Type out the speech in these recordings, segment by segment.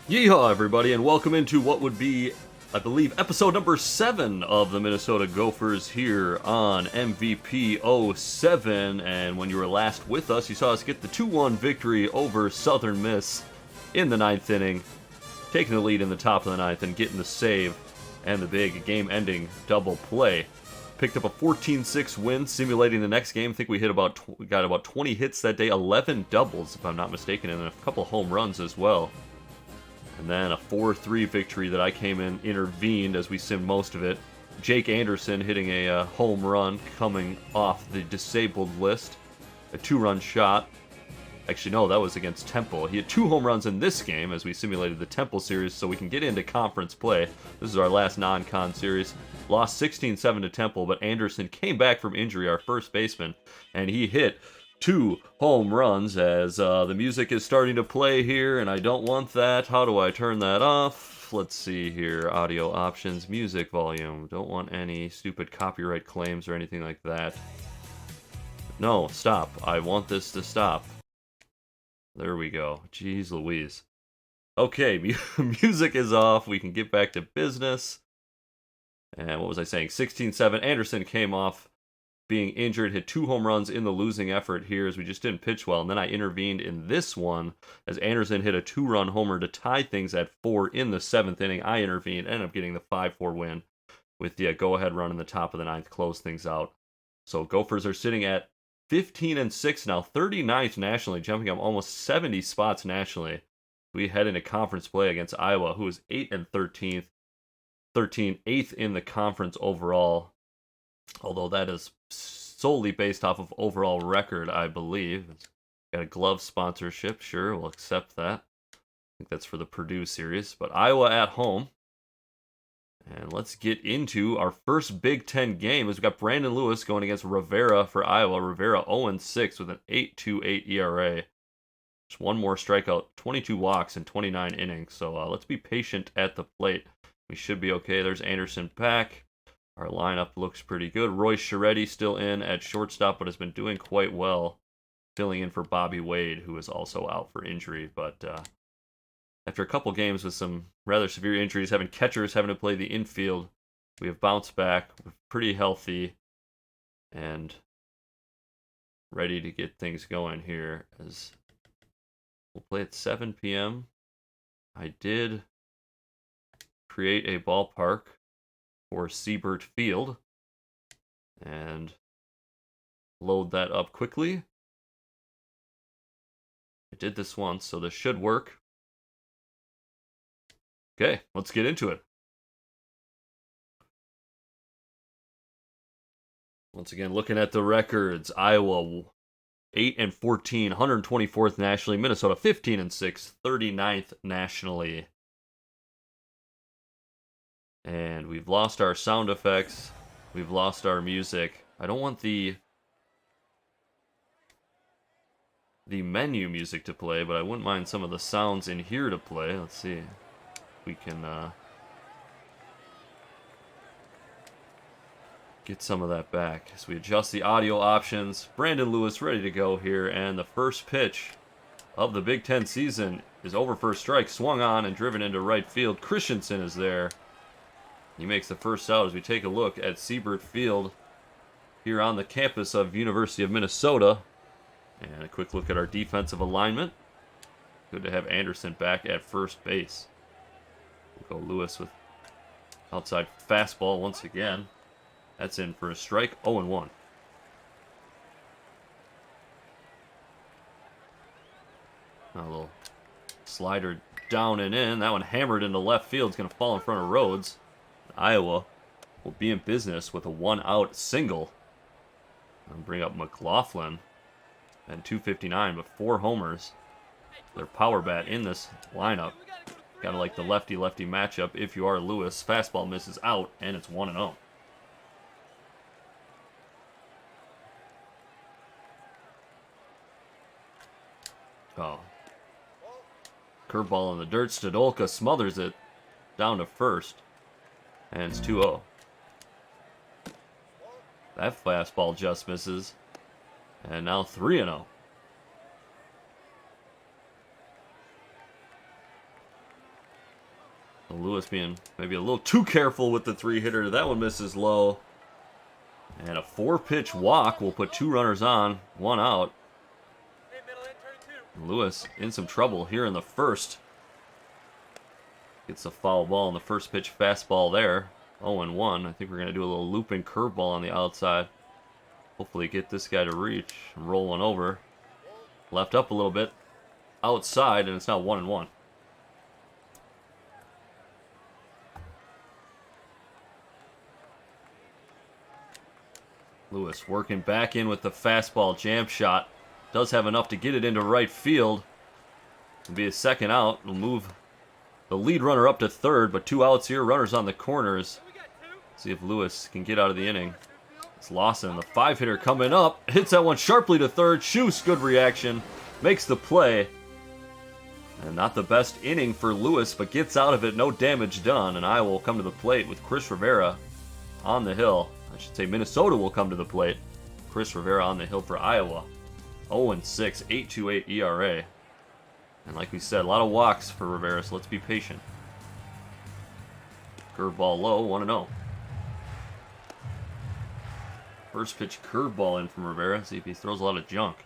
Yeehaw, everybody, and welcome into what would be, I believe, episode number 7 of the Minnesota Gophers here on MVP 07. And when you were last with us, you saw us get the 2-1 victory over Southern Miss in the 9th inning, taking the lead in the top of the 9th and getting the save and the big game-ending double play. Picked up a 14-6 win, simulating the next game. I think we got about 20 hits that day, 11 doubles, if I'm not mistaken, and a couple home runs as well. And then a 4-3 victory that I came in, intervened as we simmed most of it. Jake Anderson hitting a home run coming off the disabled list. A 2-run shot. Actually, no, that was against Temple. He had 2 home runs in this game as we simulated the Temple series so we can get into conference play. This is our last non-con series. Lost 16-7 to Temple, but Anderson came back from injury, our first baseman, and he hit 2 home runs as the music is starting to play here, and I don't want that. How do I turn that off? Let's see here. Audio options, music volume. Don't want any stupid copyright claims or anything like that. No, stop. I want this to stop. There we go. Jeez Louise. Okay, music is off. We can get back to business. And what was I saying? 16-7. Anderson came off being injured, hit 2 home runs in the losing effort here as we just didn't pitch well. And then I intervened in this one as Anderson hit a 2-run homer to tie things at 4 in the 7th inning. I intervened, ended up getting the 5-4 win with the go-ahead run in the top of the 9th, close things out. So Gophers are sitting at 15-6 now, 39th nationally, jumping up almost 70 spots nationally. We head into conference play against Iowa, who is 8-13, 8th in the conference overall. Although that is solely based off of overall record, I believe. It's got a glove sponsorship, sure, we'll accept that. I think that's for the Purdue series. But Iowa at home. And let's get into our first Big Ten game. We've got Brandon Lewis going against Rivera for Iowa. Rivera 0-6 with an 8.28 ERA. Just one more strikeout, 22 walks in 29 innings. So let's be patient at the plate. We should be okay. There's Anderson back. Our lineup looks pretty good. Roy Scheretti still in at shortstop, but has been doing quite well, filling in for Bobby Wade, who is also out for injury. But after a couple games with some rather severe injuries, having catchers having to play the infield, we have bounced back. We're pretty healthy and ready to get things going here. As we'll play at 7 p.m. I did create a ballpark for Siebert Field and load that up quickly. I did this once, so this should work. Okay, let's get into it. Once again, looking at the records, Iowa 8-14, 124th nationally. Minnesota 15-6, 39th nationally. And we've lost our sound effects. We've lost our music. I don't want the menu music to play, but I wouldn't mind some of the sounds in here to play. Let's see if we can get some of that back. So we adjust the audio options. Brandon Lewis ready to go here, and the first pitch of the Big Ten season is over for a strike. Swung on and driven into right field. Christensen is there. He makes the first out as we take a look at Siebert Field here on the campus of University of Minnesota. And a quick look at our defensive alignment. Good to have Anderson back at first base. We'll go Lewis with outside fastball once again. That's in for a strike, 0-1. A little slider down and in. That one hammered into left field. It's going to fall in front of Rhodes. Iowa will be in business with a 1-out single. And bring up McLaughlin. And 259, but 4 homers. Their power bat in this lineup. Gotta like the lefty-lefty matchup if you are Lewis. Fastball misses out, and it's 1-0. Oh. Curveball in the dirt. Stodolka smothers it down to first. And it's 2-0. That fastball just misses. And now 3-0. Lewis being maybe a little too careful with the 3-hitter. That one misses low. And a 4-pitch walk will put 2 runners on, 1 out. Lewis in some trouble here in the first. Gets a foul ball on the first pitch fastball there. 0-1. I think we're going to do a little looping curveball on the outside. Hopefully get this guy to reach and roll one over. Left up a little bit. Outside, and it's now 1-1. Lewis working back in with the fastball jam shot. Does have enough to get it into right field. It'll be a second out. It'll move the lead runner up to third, but 2 outs here. Runners on the corners. See if Lewis can get out of the inning. It's Lawson, the 5-hitter coming up. Hits that one sharply to third. Shoots, good reaction. Makes the play. And not the best inning for Lewis, but gets out of it. No damage done. And Iowa will come to the plate with Chris Rivera on the hill. I should say Minnesota will come to the plate. Chris Rivera on the hill for Iowa. 0-6, 8.28 ERA. And like we said, a lot of walks for Rivera, so let's be patient. Curveball low, 1-0. First pitch curveball in from Rivera. See if he throws a lot of junk.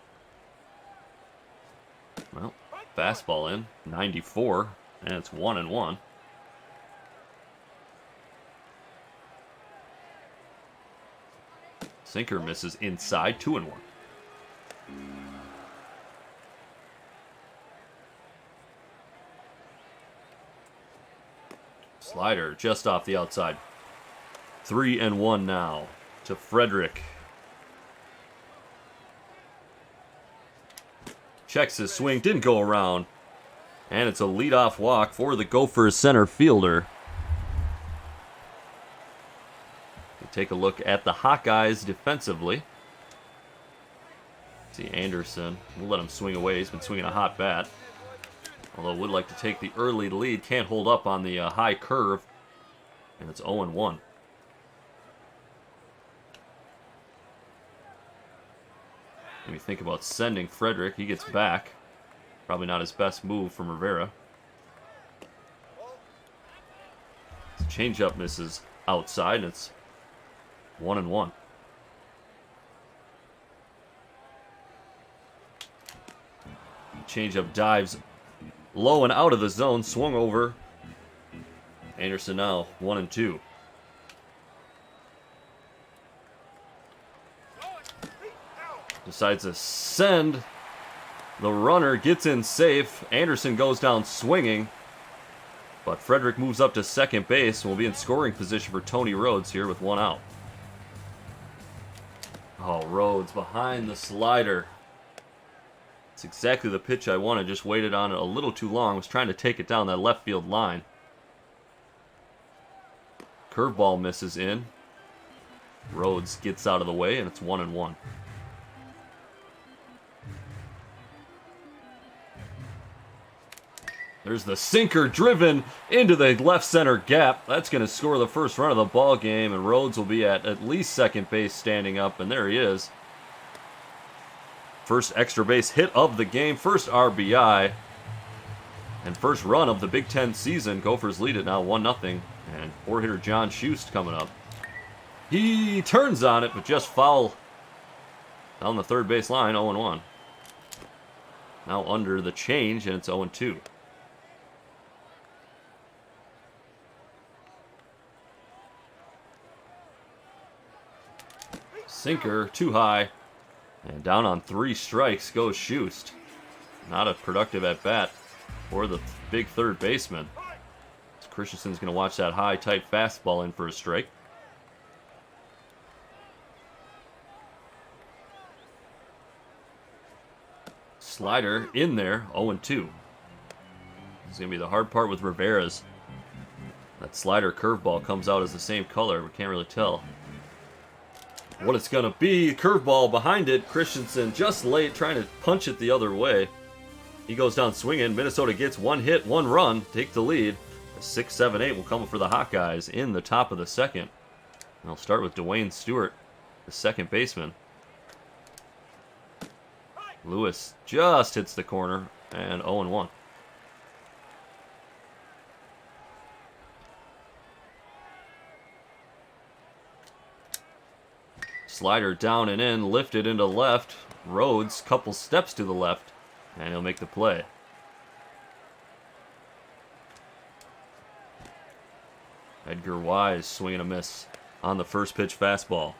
Well, fastball in, 94, and it's 1-1. Sinker misses inside, 2-1. Slider just off the outside. 3-1 now to Frederick. Checks his swing, didn't go around. And it's a leadoff walk for the Gophers center fielder. We take a look at the Hawkeyes defensively. See Anderson, we'll let him swing away. He's been swinging a hot bat. Although would like to take the early lead. Can't hold up on the high curve. And it's 0-1. When you think about sending Frederick, he gets back. Probably not his best move from Rivera. Changeup misses outside, and it's 1-1. Changeup dives low and out of the zone, swung over. Anderson now 1-2. Decides to send. The runner gets in safe. Anderson goes down swinging. But Frederick moves up to second base and will be in scoring position for Tony Rhodes here with 1 out. Oh, Rhodes behind the slider. It's exactly the pitch I wanted. Just waited on it a little too long. Was trying to take it down that left field line. Curveball misses in. Rhodes gets out of the way, and it's 1-1. There's the sinker driven into the left center gap. That's going to score the first run of the ball game, and Rhodes will be at least second base standing up, and there he is. First extra base hit of the game, first RBI, and first run of the Big Ten season. Gophers lead it now 1-0, and 4-hitter John Schust coming up. He turns on it, but just foul down the third base line, 0-1. Now under the change, and it's 0-2. Sinker, too high. And down on 3 strikes goes Schust. Not a productive at-bat for the big third baseman. Christensen's going to watch that high, tight fastball in for a strike. Slider in there, 0-2. This is going to be the hard part with Rivera's. That slider curveball comes out as the same color. We can't really tell what it's going to be. Curveball behind it. Christensen just late trying to punch it the other way. He goes down swinging. Minnesota gets 1 hit, 1 run, take the lead. A 6-7-8 will come for the Hawkeyes in the top of the second. And I'll start with Dwayne Stewart, the second baseman. Lewis just hits the corner, and 0-1. Slider down and in, lifted into left. Rhodes, couple steps to the left, and he'll make the play. Edgar Wise swinging a miss on the first pitch fastball.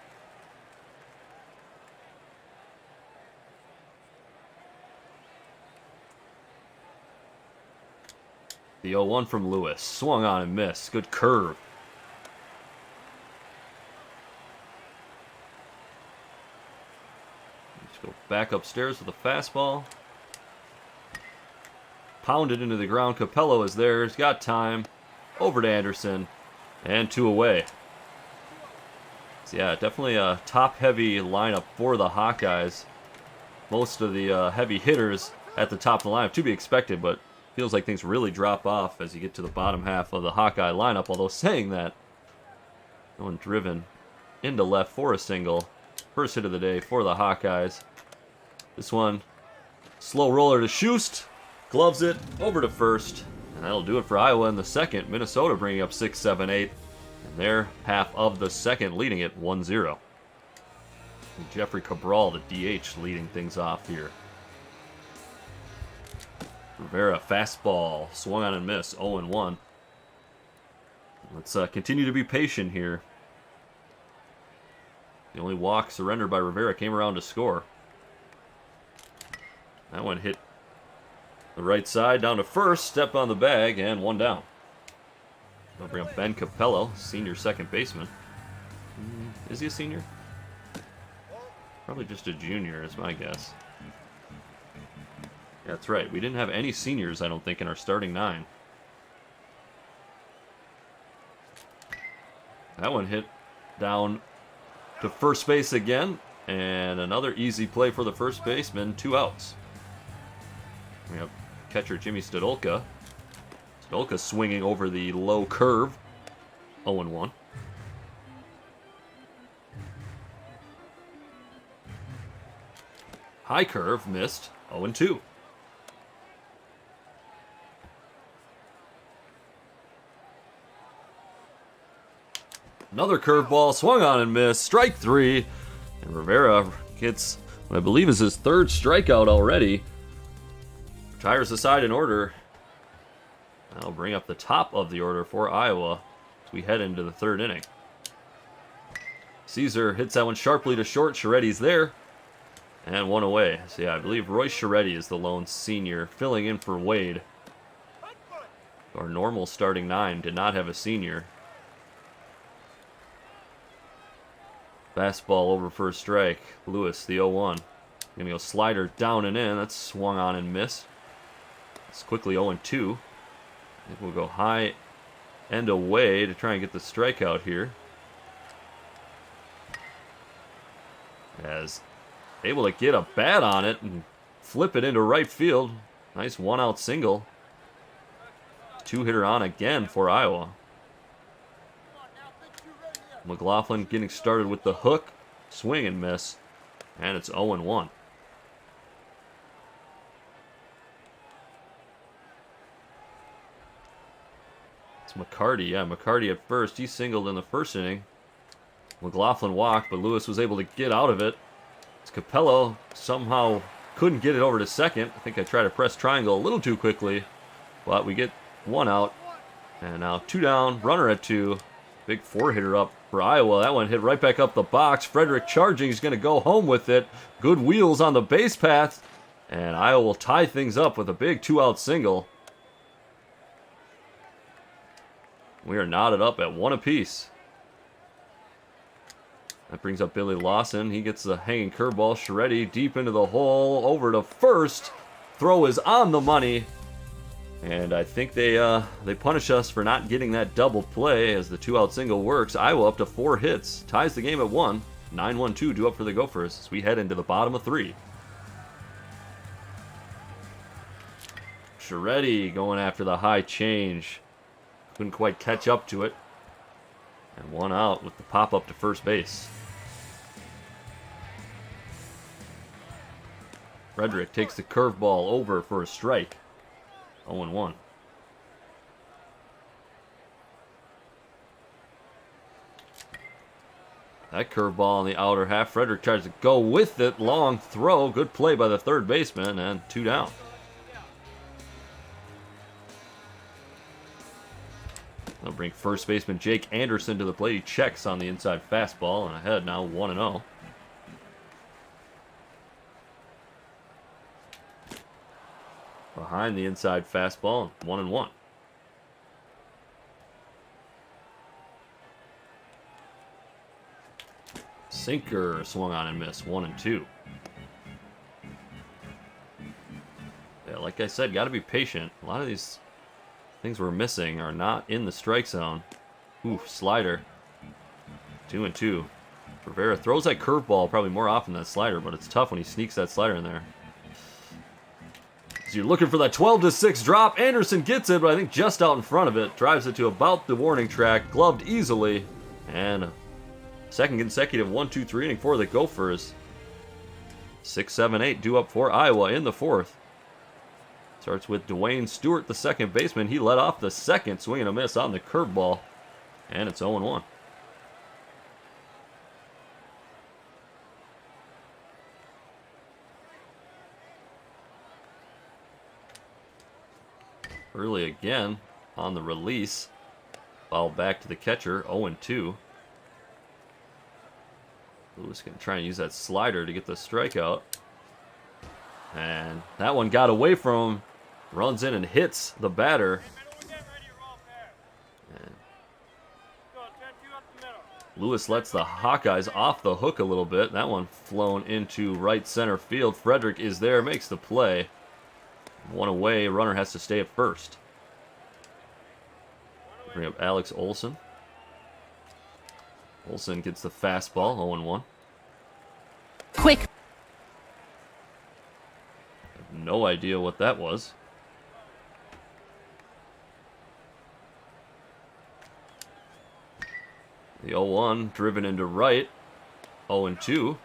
The 0-1 from Lewis. Swung on and missed. Good curve. Let's go back upstairs with a fastball. Pounded into the ground. Capello is there. He's got time. Over to Anderson. And 2 away. So yeah, definitely a top-heavy lineup for the Hawkeyes. Most of the heavy hitters at the top of the lineup, to be expected, but feels like things really drop off as you get to the bottom half of the Hawkeye lineup. Although saying that, no one driven into left for a single. First hit of the day for the Hawkeyes. This one, slow roller to Schust. Gloves it over to first. And that'll do it for Iowa in the second. Minnesota bringing up 6, 7, 8. And they're half of the second, leading it 1-0. Jeffrey Cabral, the DH, leading things off here. Rivera, fastball, swung on and missed, 0-1. Let's continue to be patient here. The only walk surrendered by Rivera came around to score. That one hit the right side, down to first, step on the bag, and 1 down. They'll bring up Ben Capello, senior second baseman. Is he a senior? Probably just a junior, is my guess. Yeah, that's right. We didn't have any seniors, I don't think, in our starting 9. That one hit down to first base again, and another easy play for the first baseman, 2 outs. We have catcher Jimmy Stodolka. Stodolka swinging over the low curve, 0-1. High curve, missed, 0-2. Another curveball, swung on and missed, strike 3. And Rivera gets what I believe is his 3rd strikeout already. Retires the side in order. That'll bring up the top of the order for Iowa as we head into the 3rd inning. Caesar hits that one sharply to short. Chiaretti's there. And 1 away. So yeah, I believe Royce Chiaretti is the lone senior filling in for Wade. Our normal starting 9 did not have a senior. Fastball over for a strike. Lewis, the 0-1. Gonna go slider down and in. That's swung on and missed. It's quickly 0-2. I think we'll go high and away to try and get the strikeout here. As able to get a bat on it and flip it into right field. Nice 1-out single. 2-hitter on again for Iowa. McLaughlin getting started with the hook. Swing and miss. And it's 0-1. It's McCarty. Yeah, McCarty at first. He singled in the first inning. McLaughlin walked, but Lewis was able to get out of it. It's Capello. Somehow couldn't get it over to second. I think I tried to press triangle a little too quickly. But we get 1 out. And now 2 down. Runner at 2. Big 4-hitter up for Iowa. That one hit right back up the box. Frederick charging. He's going to go home with it. Good wheels on the base path. And Iowa will tie things up with a big 2-out single. We are knotted up at 1 apiece. That brings up Billy Lawson. He gets the hanging curveball. Chiaretti deep into the hole. Over to first. Throw is on the money. And I think they punish us for not getting that double play as the 2-out single works. Iowa up to 4 hits. Ties the game at 1. 9-1-2 due up for the Gophers as we head into the bottom of 3. Chiaretti going after the high change. Couldn't quite catch up to it. And 1 out with the pop-up to first base. Frederick takes the curveball over for a strike. 0-1. That curveball on the outer half. Frederick tries to go with it. Long throw. Good play by the third baseman, and 2 down. They'll bring first baseman Jake Anderson to the plate. He checks on the inside fastball, and ahead now 1-0. Behind the inside fastball, 1-1. Sinker swung on and missed, 1-2. Yeah, like I said, got to be patient. A lot of these things we're missing are not in the strike zone. Ooh, slider. 2-2. Rivera throws that curveball probably more often than slider, but it's tough when he sneaks that slider in there. So you're looking for that 12-6 drop. Anderson gets it, but I think just out in front of it. Drives it to about the warning track. Gloved easily. And second consecutive 1-2-3 inning for the Gophers. 6-7-8 due up for Iowa in the fourth. Starts with Dwayne Stewart, the second baseman. He led off the second, swing and a miss on the curveball. And it's 0-1. Early again on the release. Foul back to the catcher, 0-2. Lewis going to try and use that slider to get the strikeout. And that one got away from him. Runs in and hits the batter. And Lewis lets the Hawkeyes off the hook a little bit. That one flown into right center field. Frederick is there, makes the play. One away, runner has to stay at first. Bring up Alex Olson. Olson gets the fastball, 0-1. Quick. No idea what that was. The 0-1 driven into right. 0-2.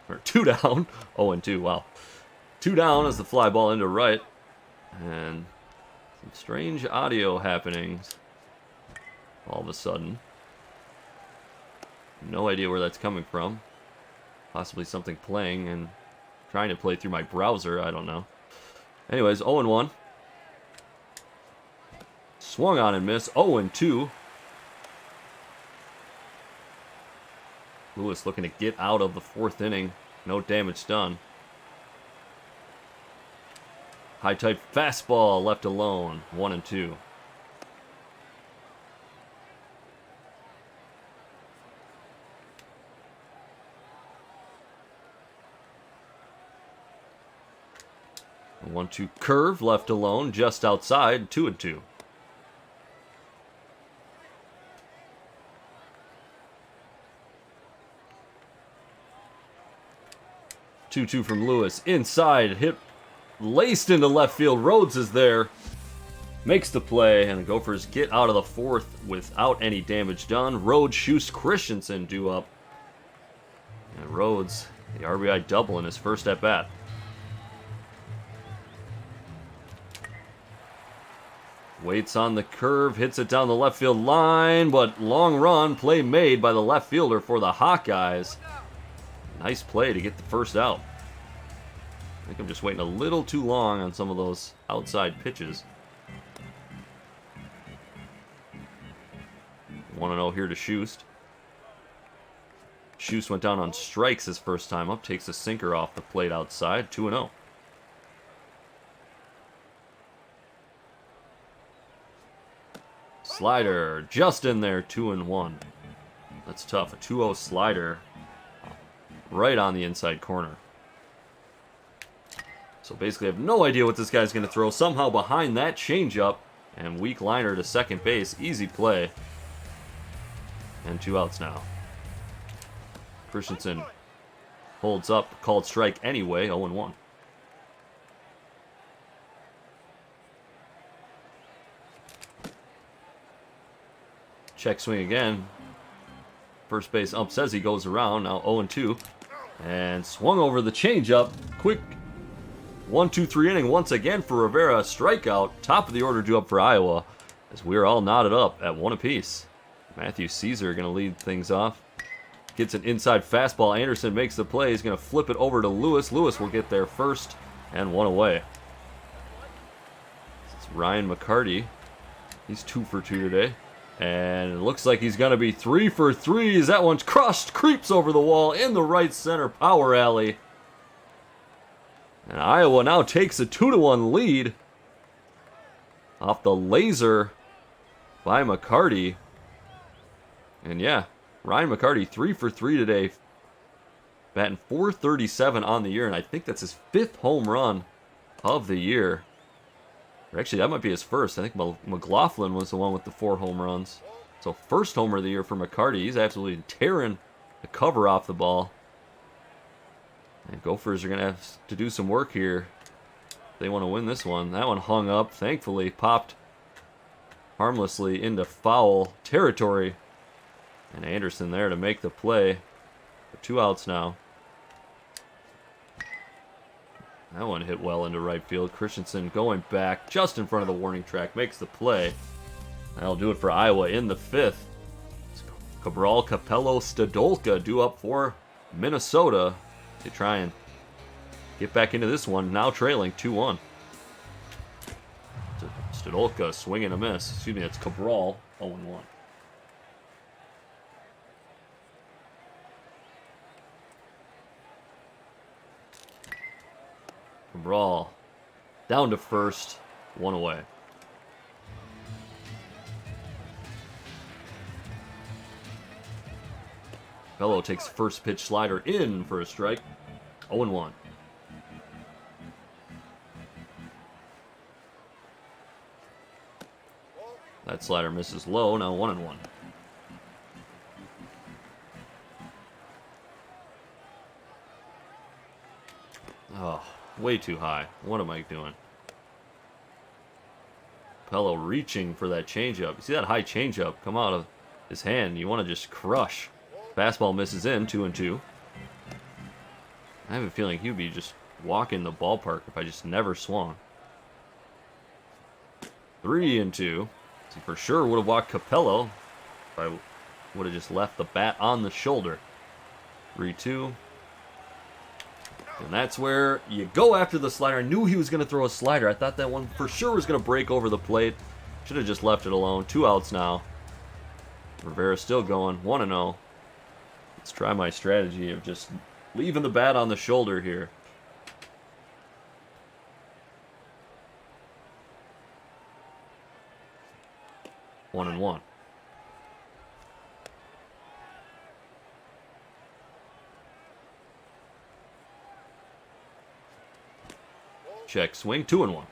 Or 2 down. 0-2, wow. 2 down as the fly ball into right. And some strange audio happenings all of a sudden. No idea where that's coming from. Possibly something playing and trying to play through my browser. I don't know. Anyways, 0-1. Swung on and missed. 0-2. Lewis looking to get out of the fourth inning. No damage done. High type fastball left alone. 1-2. A 1-2 curve left alone just outside. 2-2. 2-2 from Lewis. Inside, hit laced into left field. Rhodes is there. Makes the play, and the Gophers get out of the fourth without any damage done. Rhodes, Schust, Christensen due up. And Rhodes, the RBI double in his first at-bat. Waits on the curve, hits it down the left field line, but long run, play made by the left fielder for the Hawkeyes. Nice play to get the first out. I think I'm just waiting a little too long on some of those outside pitches. 1-0 here to Schust. Schust went down on strikes his first time up, takes a sinker off the plate outside, 2-0. Slider just in there, 2-1. That's tough. A 2-0 slider right on the inside corner. So basically I have no idea what this guy's going to throw. Somehow behind that changeup and weak liner to second base. Easy play. And 2 outs now. Christensen holds up. Called strike anyway. 0-1. Check swing again. First base ump says he goes around. Now 0-2. And swung over the changeup. Quick 1-2-3 inning once again for Rivera. Strikeout. Top of the order due up for Iowa. As we're all knotted up at 1 apiece. Matthew Caesar going to lead things off. Gets an inside fastball. Anderson makes the play. He's going to flip it over to Lewis. Lewis will get there first and one away. It's Ryan McCarty. He's 2 for 2 today. And it looks like he's going to be 3 for 3 as that one's crushed. Creeps over the wall in the right center power alley. And Iowa now takes a 2-1 lead off the laser by McCarty. And yeah, Ryan McCarty 3 for 3 today. Batting .437 on the year, and I think that's his 5th home run of the year. Or actually, that might be his first. I think McLaughlin was the one with the 4 home runs. So first homer of the year for McCarty. He's absolutely tearing the cover off the ball. And Gophers are going to have to do some work here. They want to win this one. That one hung up. Thankfully, popped harmlessly into foul territory. And Anderson there to make the play. 2 outs now. That one hit well into right field. Christensen going back just in front of the warning track. Makes the play. That'll do it for Iowa in the 5th. Cabral, Capello, Stodolka due up for Minnesota to try and get back into this one. Now trailing 2-1. Stodolka swing and a miss. Excuse me, that's Cabral 0-1. Cabral down to first, 1 away. Bello takes first pitch slider in for a strike, 0-1. That slider misses low, now 1-1. Oh, way too high. What am I doing? Pello reaching for that changeup. You see that high changeup come out of his hand? You want to just crush. Fastball misses in, 2-2. I have a feeling he would be just walking the ballpark if I just never swung. 3-2. So for sure would have walked Capello if I would have just left the bat on the shoulder. 3-2. And that's where you go after the slider. I knew he was going to throw a slider. I thought that one for sure was going to break over the plate. Should have just left it alone. 2 outs now. Rivera still going. 1-0. Let's try my strategy of just leaving the bat on the shoulder here. One and one. Check swing, 2-1.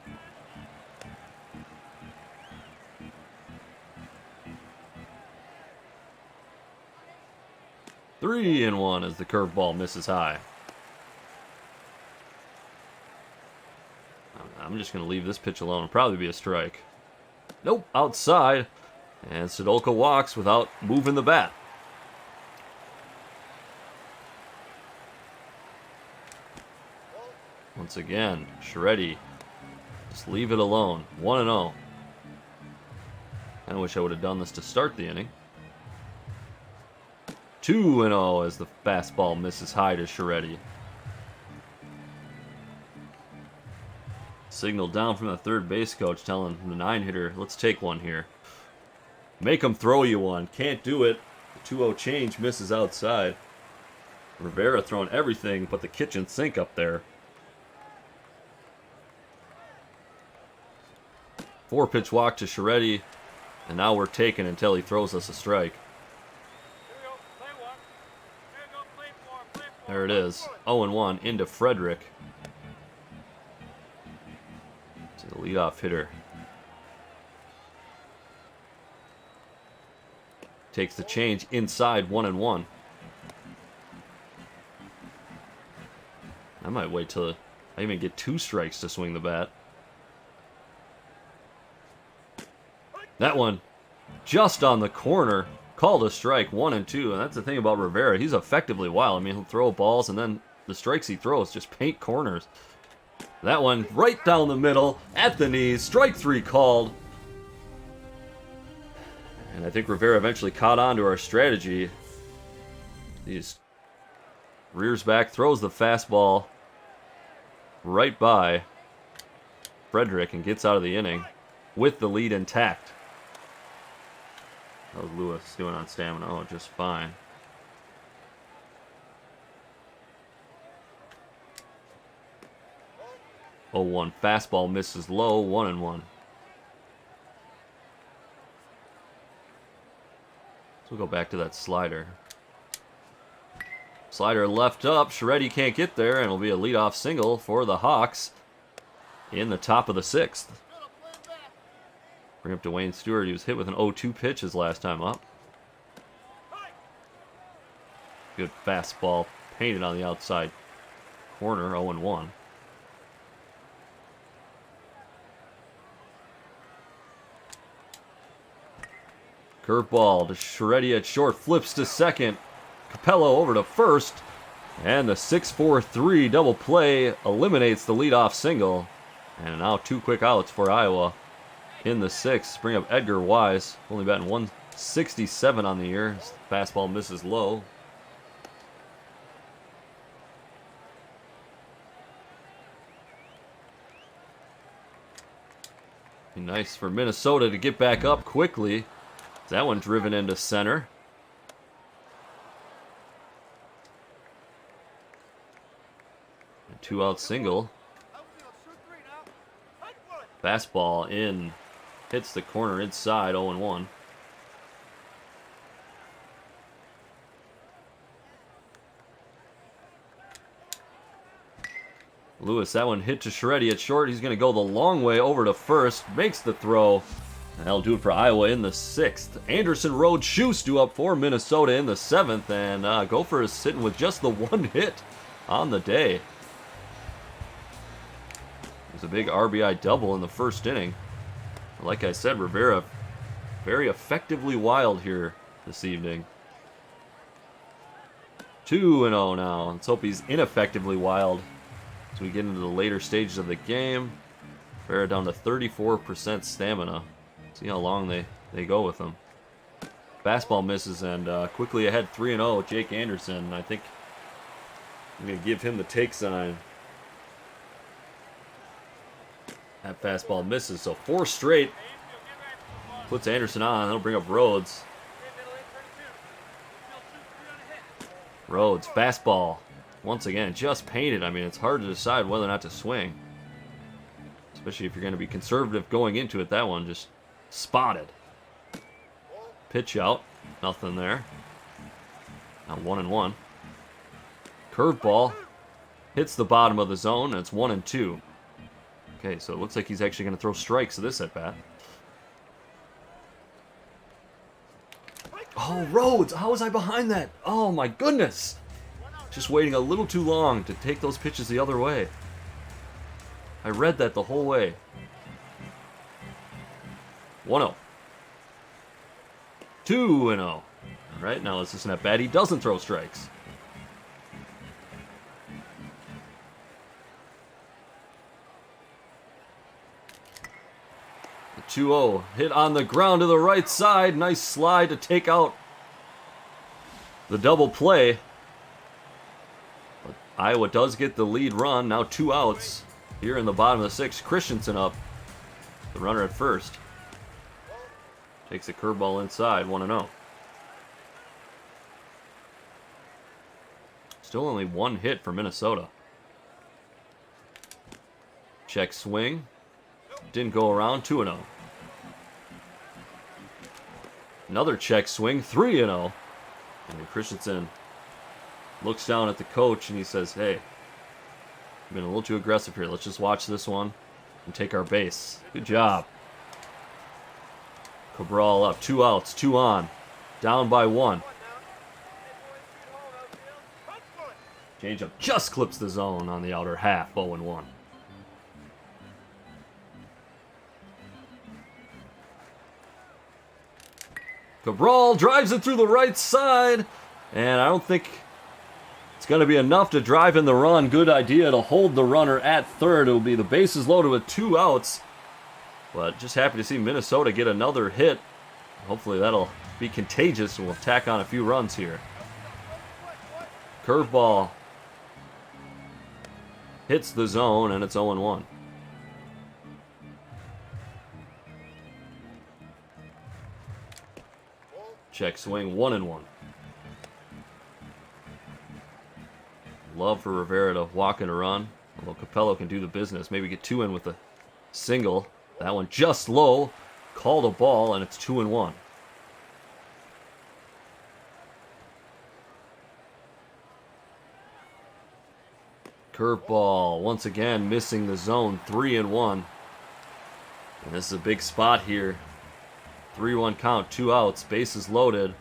Three and one as the curveball misses high. I'm just going to leave this pitch alone. It'll probably be a strike. Nope, outside. And Stodolka walks without moving the bat. Once again, Shreddy. Just leave it alone. 1-0. I wish I would have done this to start the inning. 2-0 as the fastball misses high to Shreddy. Signal down from the third base coach telling the 9-hitter, let's take one here. Make him throw you one. Can't do it. The 2-0 change misses outside. Rivera throwing everything but the kitchen sink up there. 4-pitch walk to Shreddy, and now we're taking until he throws us a strike. There it is. 0-1 into Frederick. To the leadoff hitter. Takes the change inside, 1-1. I might wait till I even get 2 strikes to swing the bat. That one just on the corner. Called a strike, 1-2. And that's the thing about Rivera. He's effectively wild. I mean, he'll throw balls, and then the strikes he throws just paint corners. That one right down the middle at the knees. Strike 3 called. And I think Rivera eventually caught on to our strategy. He just rears back, throws the fastball right by Frederick and gets out of the inning with the lead intact. How's Lewis doing on stamina? Oh, just fine. Oh, 1 fastball misses low, 1-1. So we'll go back to that slider. Slider left up. Scheretti can't get there, and it'll be a leadoff single for the Hawks in the top of the 6th. Bring up Dwayne Stewart. He was hit with an 0-2 pitch his last time up. Good fastball painted on the outside corner, 0-1. Curveball to Scheretti at short, flips to second. Capello over to first, and the 6-4-3 double play eliminates the leadoff single. And now 2 quick outs for Iowa in the 6th. Bring up Edgar Wise, only batting 167 on the year. His fastball misses low. Be nice for Minnesota to get back up quickly. That one driven into center. A 2-out single. Fastball in. Hits the corner inside, 0-1. Lewis, that one hit to Scheretti at short. He's going to go the long way over to first. Makes the throw. And that'll do it for Iowa in the 6th. Anderson, Rhodes, Schust do up for Minnesota in the 7th. And Gophers sitting with just the 1 hit on the day. It was a big RBI double in the first inning. Like I said, Rivera very effectively wild here this evening. 2-0 now. Let's hope he's ineffectively wild as we get into the later stages of the game. Rivera down to 34% stamina. See how long they go with him. Fastball misses, and quickly ahead 3-0, Jake Anderson. I think I'm going to give him the take sign. That fastball misses, so 4 straight. Puts Anderson on, that'll bring up Rhodes. Rhodes, fastball. Once again, just painted. I mean, it's hard to decide whether or not to swing. Especially if you're going to be conservative going into it. That one just spotted. Pitch out. Nothing there. Now 1-1. Curveball. Hits the bottom of the zone, and it's 1-2. Okay, so it looks like he's actually going to throw strikes to this at-bat. Oh, Rhodes! How was I behind that? Oh, my goodness! Just waiting a little too long to take those pitches the other way. I read that the whole way. 1-0. 2-0. All right, now this is an at-bat. He doesn't throw strikes. The 2-0 hit on the ground to the right side. Nice slide to take out the double play. But Iowa does get the lead run. Now 2 outs here in the bottom of the 6th. Christensen up. The runner at first. Takes a curveball inside, 1-0. Still only 1 hit for Minnesota. Check swing. Didn't go around, 2-0. Another check swing, 3-0. And Christensen looks down at the coach and he says, hey, I've been a little too aggressive here. Let's just watch this one and take our base. Good job. Cabral up, 2 outs, 2 on. Down by 1. Changeup just clips the zone on the outer half, 0-1. Cabral drives it through the right side, and I don't think it's going to be enough to drive in the run. Good idea to hold the runner at third. It will be the bases loaded with 2 outs. But just happy to see Minnesota get another hit. Hopefully that'll be contagious and we'll tack on a few runs here. Curveball. Hits the zone, and it's 0-1. Check swing, 1-1. Love for Rivera to walk and run. Although Capello can do the business. Maybe get 2 in with a single. That one just low. Called a ball, and it's 2-1. Curveball, once again missing the zone, 3-1. And this is a big spot here. 3-1 count, 2 outs, bases loaded.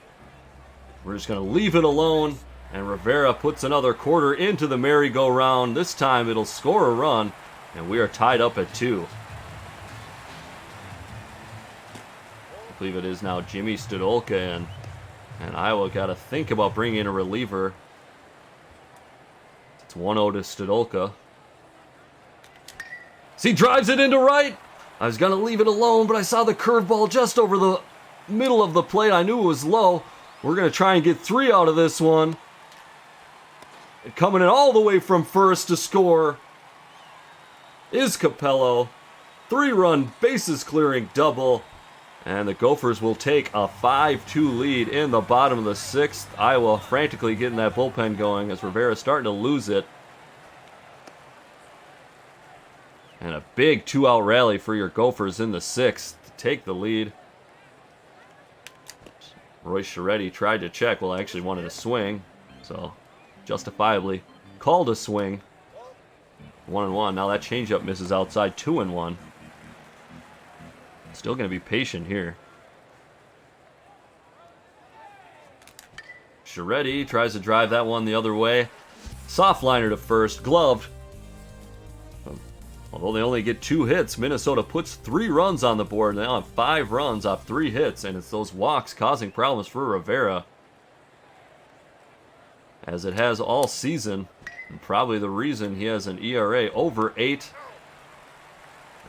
We're just going to leave it alone, and Rivera puts another quarter into the merry-go-round. This time it'll score a run, and we are tied up at 2. I believe it is now Jimmy Studolka, and Iowa got to think about bringing in a reliever. It's 1-0 to Studolka. He drives it into right. I was going to leave it alone, but I saw the curveball just over the middle of the plate. I knew it was low. We're going to try and get 3 out of this one. And coming in all the way from first to score is Capello. 3-run bases clearing double. And the Gophers will take a 5-2 lead in the bottom of the 6th. Iowa frantically getting that bullpen going as Rivera's starting to lose it. And a big 2-out rally for your Gophers in the 6th to take the lead. Roy Scheretti tried to check. Well, actually wanted a swing. So, justifiably called a swing. 1-1. Now that changeup misses outside. 2-1. Still going to be patient here. Scheretti tries to drive that one the other way. Soft liner to first, gloved. Although they only get 2 hits, Minnesota puts 3 runs on the board. They now have 5 runs off 3 hits, and it's those walks causing problems for Rivera. As it has all season, and probably the reason he has an ERA over 8.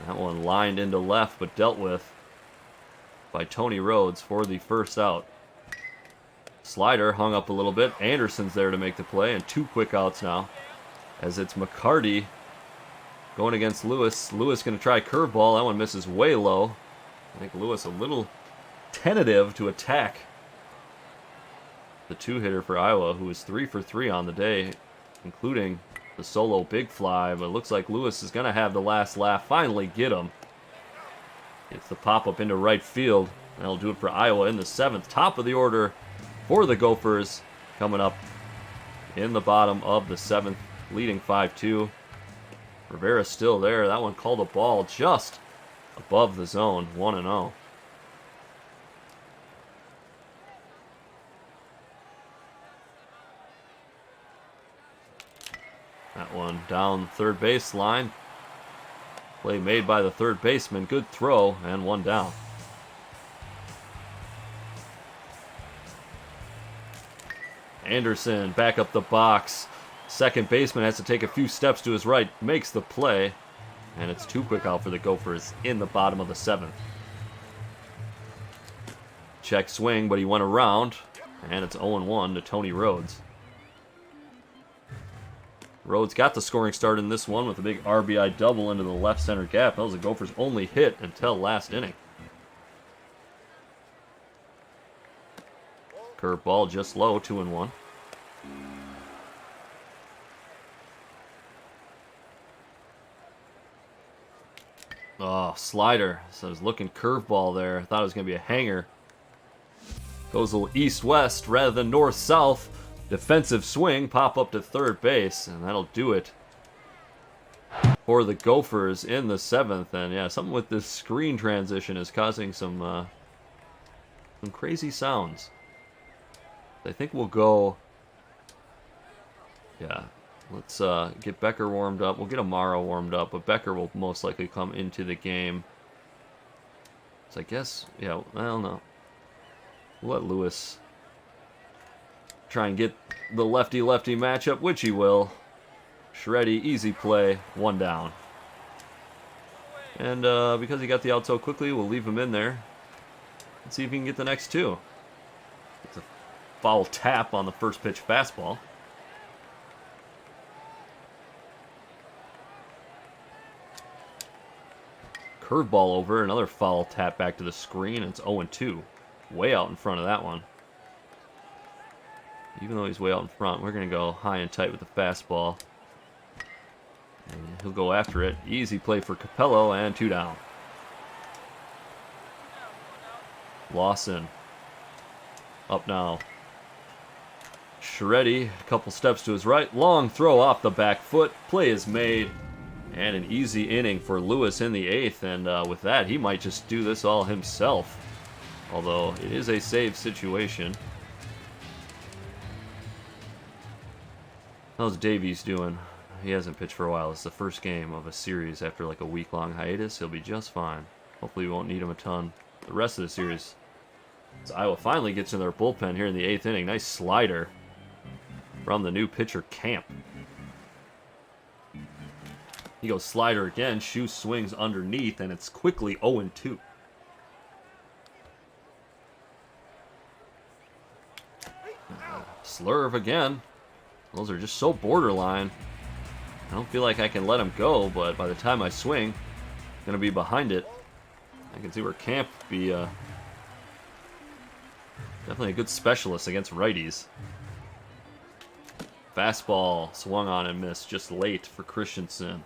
That one lined into left, but dealt with by Tony Rhodes for the first out. Slider hung up a little bit. Anderson's there to make the play, and 2 quick outs now. As it's McCarty going against Lewis. Lewis going to try curveball. That one misses way low. I think Lewis a little tentative to attack the 2-hitter for Iowa, who is 3 for 3 on the day, including the solo big fly, but it looks like Lewis is going to have the last laugh, finally get him. It's the pop-up into right field. That'll do it for Iowa in the 7th. Top of the order for the Gophers coming up in the bottom of the 7th, leading 5-2. Rivera's still there. That one called a ball just above the zone, 1-0. That one down third base line. Play made by the third baseman. Good throw, and 1 down. Anderson back up the box. Second baseman has to take a few steps to his right. Makes the play. And it's 2 quick out for the Gophers in the bottom of the 7th. Check swing, but he went around. And it's 0-1 to Tony Rhodes. Rhodes got the scoring start in this one with a big RBI double into the left center gap. That was the Gophers' only hit until last inning. Curveball just low, 2-1. Oh, slider. So I was looking curveball there. I thought it was going to be a hanger. Goes a little east-west rather than north-south. Defensive swing, pop up to third base, and that'll do it for the Gophers in the 7th. And yeah, something with this screen transition is causing some crazy sounds. I think we'll go. Yeah, let's get Becker warmed up. We'll get Amaro warmed up, but Becker will most likely come into the game. So I guess, yeah, I don't know. We'll let Lewis try and get the lefty-lefty matchup, which he will. Scheretti, easy play, 1 down. And because he got the out so quickly, we'll leave him in there. Let's see if he can get the next 2. It's a foul tap on the first pitch fastball. curveball over. Another foul tap back to the screen. And it's 0-2. Way out in front of that one. Even though he's way out in front, we're going to go high and tight with the fastball. And he'll go after it. Easy play for Capello, and 2 down. Lawson. Up now. Shreddy, a couple steps to his right. Long throw off the back foot. Play is made. And an easy inning for Lewis in the 8th. And with that, he might just do this all himself. Although it is a save situation. How's Davies doing? He hasn't pitched for a while. It's the first game of a series after like a week-long hiatus. He'll be just fine. Hopefully we won't need him a ton the rest of the series. So Iowa finally gets in their bullpen here in the 8th inning. Nice slider from the new pitcher, Camp. He goes slider again. Shoe swings underneath, and it's quickly 0-2. Slurve again. Those are just so borderline. I don't feel like I can let him go, but by the time I swing, I'm going to be behind it. I can see where Camp would be definitely a good specialist against righties. Fastball swung on and missed just late for Christensen.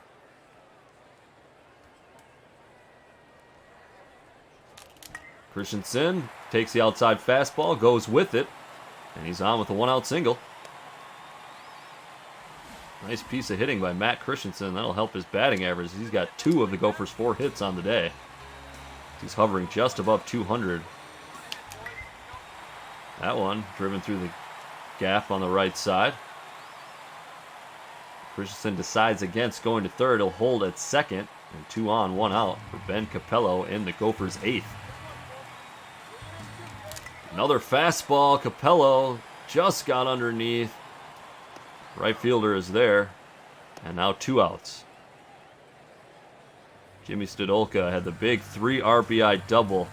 Christensen takes the outside fastball, goes with it, and he's on with a 1-out single. Nice piece of hitting by Matt Christensen. That'll help his batting average. He's got 2 of the Gophers' 4 hits on the day. He's hovering just above 200. That one driven through the gap on the right side. Christensen decides against going to third. He'll hold at second. And 2 on, 1 out for Ben Capello in the Gophers' 8th. Another fastball. Capello just got underneath. Right fielder is there. And now 2 outs. Jimmy Stodolka had the big 3 RBI double.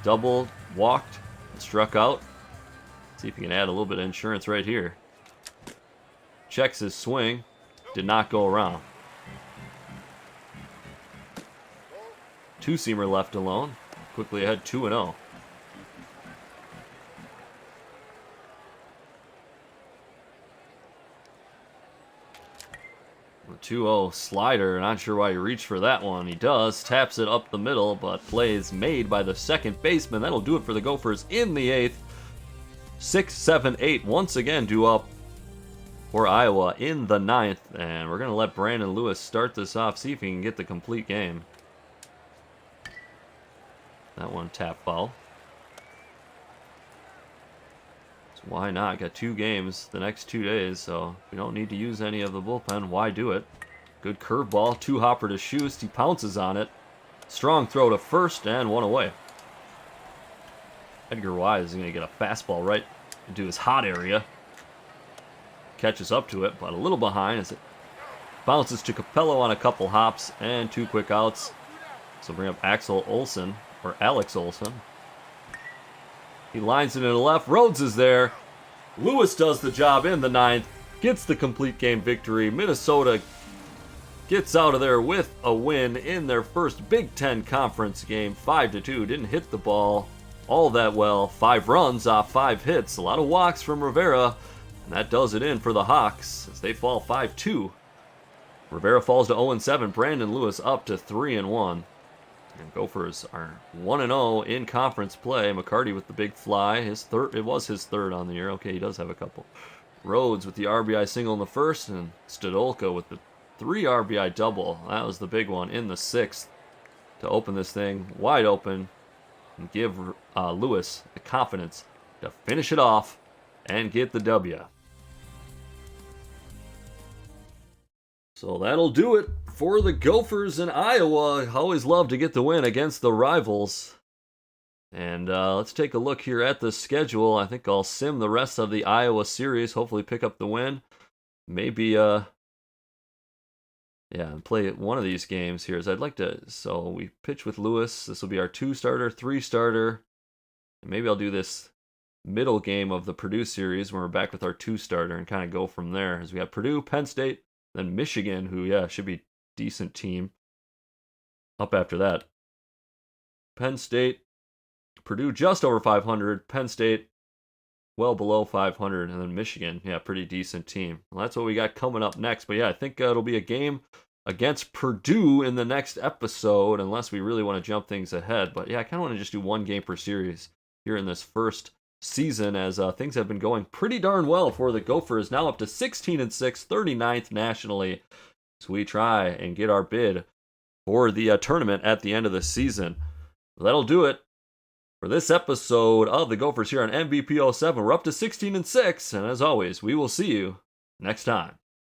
Double, walked, and struck out. See if he can add a little bit of insurance right here. Checks his swing. Did not go around. 2-seamer left alone. Quickly ahead 2-0. 2-0 slider. Not sure why he reached for that one. He does. Taps it up the middle, but play is made by the second baseman. That'll do it for the Gophers in the 8th. 6, 7, 8 once again due up for Iowa in the 9th. And we're going to let Brandon Lewis start this off. See if he can get the complete game. That one tap foul. Why not? Got 2 games the next 2 days, so we don't need to use any of the bullpen. Why do it? Good curveball. 2-hopper to Schust. He pounces on it. Strong throw to first, and 1 away. Edgar Wise is going to get a fastball right into his hot area. Catches up to it, but a little behind as it bounces to Capello on a couple hops, and 2 quick outs. So bring up Axel Olsen, or Alex Olsen. He lines it in the left. Rhodes is there. Lewis does the job in the 9th. Gets the complete game victory. Minnesota gets out of there with a win in their first Big Ten Conference game. 5-2. Didn't hit the ball all that well. 5 runs off 5 hits. A lot of walks from Rivera. And that does it in for the Hawks as they fall 5-2. Rivera falls to 0-7. Brandon Lewis up to 3-1. And Gophers are 1-0 in conference play. McCarty with the big fly. His third. It was his third on the year. Okay, he does have a couple. Rhodes with the RBI single in the first. And Stodolka with the 3 RBI double. That was the big one in the 6th to open this thing wide open and give Lewis the confidence to finish it off and get the W. So that'll do it for the Gophers in Iowa. Always love to get the win against the rivals. And let's take a look here at the schedule. I think I'll sim the rest of the Iowa series. Hopefully pick up the win. Maybe, play one of these games here. As I'd like to. So we pitch with Lewis. This will be our 2-starter, 3-starter. And maybe I'll do this middle game of the Purdue series when we're back with our 2-starter and kind of go from there. As we have Purdue, Penn State, then Michigan, who, should be a decent team. up after that. Penn State, Purdue just over 500. Penn State well below 500. And then Michigan, yeah, pretty decent team. Well, that's what we got coming up next. But yeah, I think it'll be a game against Purdue in the next episode, unless we really want to jump things ahead. But yeah, I kind of want to just do one game per series here in this first season, as things have been going pretty darn well for the Gophers, now up to 16-6, 39th nationally, as we try and get our bid for the tournament at the end of the season. That'll do it for this episode of the Gophers here on MVP 07. We're up to 16-6, and as always, we will see you next time.